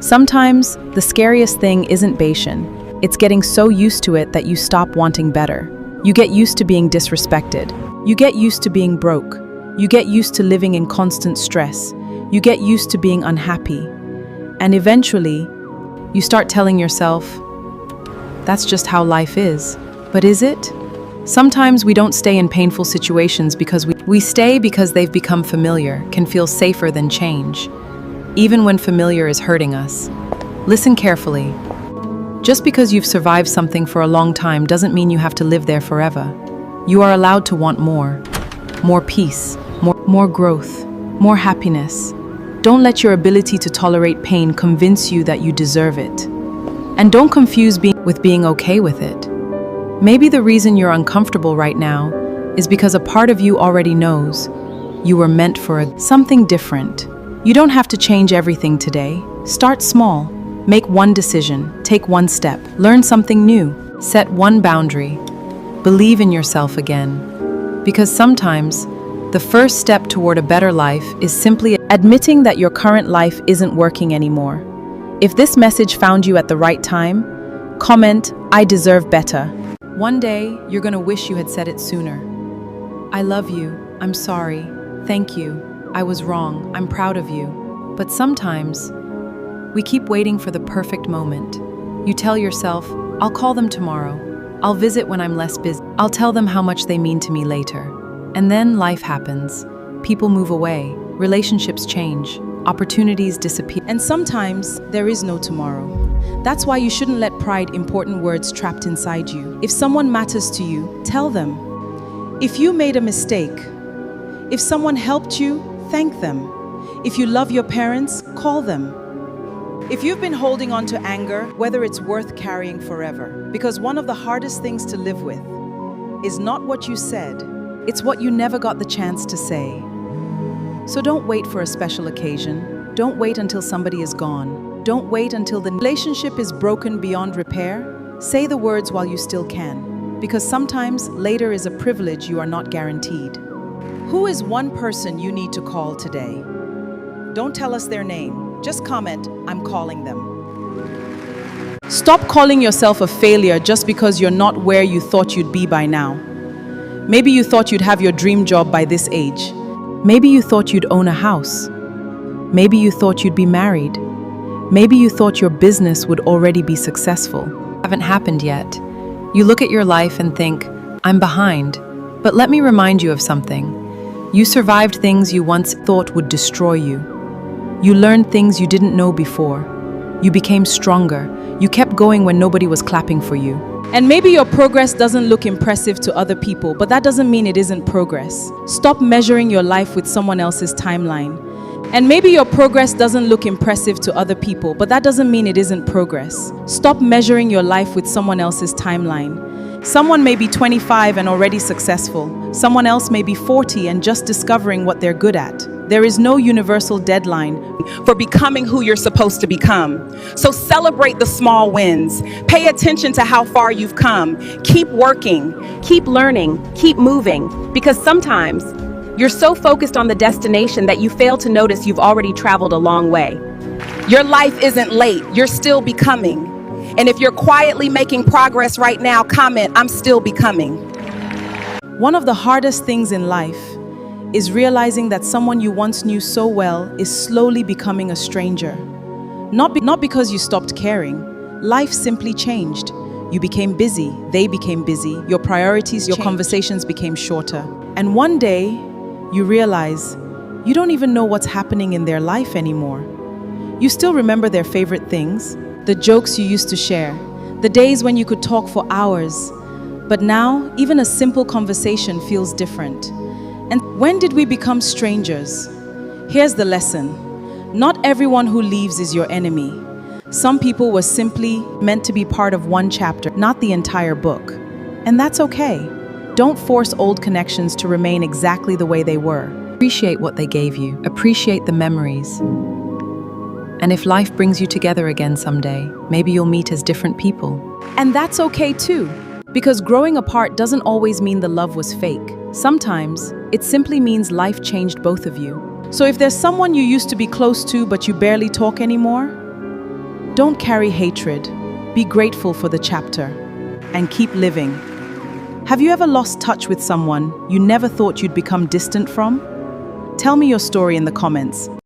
Sometimes, the scariest thing isn't Bashan. It's getting so used to it that you stop wanting better. You get used to being disrespected. You get used to being broke. You get used to living in constant stress. You get used to being unhappy. And eventually, you start telling yourself, that's just how life is. But is it? Sometimes we don't stay in painful situations because we stay because they've become familiar, can feel safer than change, even when familiar is hurting us. Listen carefully. Just because you've survived something for a long time doesn't mean you have to live there forever. You are allowed to want more. More peace, more growth, more happiness. Don't let your ability to tolerate pain convince you that you deserve it. And don't confuse being okay with it. Maybe the reason you're uncomfortable right now is because a part of you already knows you were meant for something different. You don't have to change everything today. Start small. Make one decision. Take one step. Learn something new. Set one boundary. Believe in yourself again. Because sometimes, the first step toward a better life is simply admitting that your current life isn't working anymore. If this message found you at the right time, comment, "I deserve better." One day, you're gonna wish you had said it sooner. I love you. I'm sorry. Thank you. I was wrong. I'm proud of you. But sometimes, we keep waiting for the perfect moment. You tell yourself, I'll call them tomorrow. I'll visit when I'm less busy. I'll tell them how much they mean to me later. And then life happens. People move away. Relationships change. Opportunities disappear. And sometimes, there is no tomorrow. That's why you shouldn't let pride important words trapped inside you. If someone matters to you, tell them. If you made a mistake, if someone helped you, thank them. If you love your parents, call them. If you've been holding on to anger, whether it's worth carrying forever. Because one of the hardest things to live with is not what you said, it's what you never got the chance to say. So don't wait for a special occasion. Don't wait until somebody is gone. Don't wait until the relationship is broken beyond repair. Say the words while you still can. Because sometimes later is a privilege you are not guaranteed. Who is one person you need to call today? Don't tell us their name. Just comment, I'm calling them. Stop calling yourself a failure just because you're not where you thought you'd be by now. Maybe you thought you'd have your dream job by this age. Maybe you thought you'd own a house. Maybe you thought you'd be married. Maybe you thought your business would already be successful. Haven't happened yet. You look at your life and think, I'm behind. But let me remind you of something. You survived things you once thought would destroy you. You learned things you didn't know before. You became stronger. You kept going when nobody was clapping for you. And maybe your progress doesn't look impressive to other people, but that doesn't mean it isn't progress. Stop measuring your life with someone else's timeline. And maybe your progress doesn't look impressive to other people, but that doesn't mean it isn't progress. Stop measuring your life with someone else's timeline. Someone may be 25 and already successful. Someone else may be 40 and just discovering what they're good at. There is no universal deadline for becoming who you're supposed to become. So celebrate the small wins. Pay attention to how far you've come. Keep working, keep learning, keep moving. Because sometimes you're so focused on the destination that you fail to notice you've already traveled a long way. Your life isn't late, you're still becoming. And if you're quietly making progress right now, comment, I'm still becoming. One of the hardest things in life is realizing that someone you once knew so well is slowly becoming a stranger. Not because you stopped caring. Life simply changed. You became busy, they became busy, your priorities, your conversations became shorter. And one day, you realize you don't even know what's happening in their life anymore. You still remember their favorite things, the jokes you used to share, the days when you could talk for hours. But now, even a simple conversation feels different. And when did we become strangers? Here's the lesson. Not everyone who leaves is your enemy. Some people were simply meant to be part of one chapter, not the entire book. And that's okay. Don't force old connections to remain exactly the way they were. Appreciate what they gave you. Appreciate the memories. And if life brings you together again someday, maybe you'll meet as different people. And that's okay too. Because growing apart doesn't always mean the love was fake. Sometimes, it simply means life changed both of you. So if there's someone you used to be close to but you barely talk anymore, Don't carry hatred. Be grateful for the chapter and keep living. Have you ever lost touch with someone you never thought you'd become distant from? Tell me your story in the comments.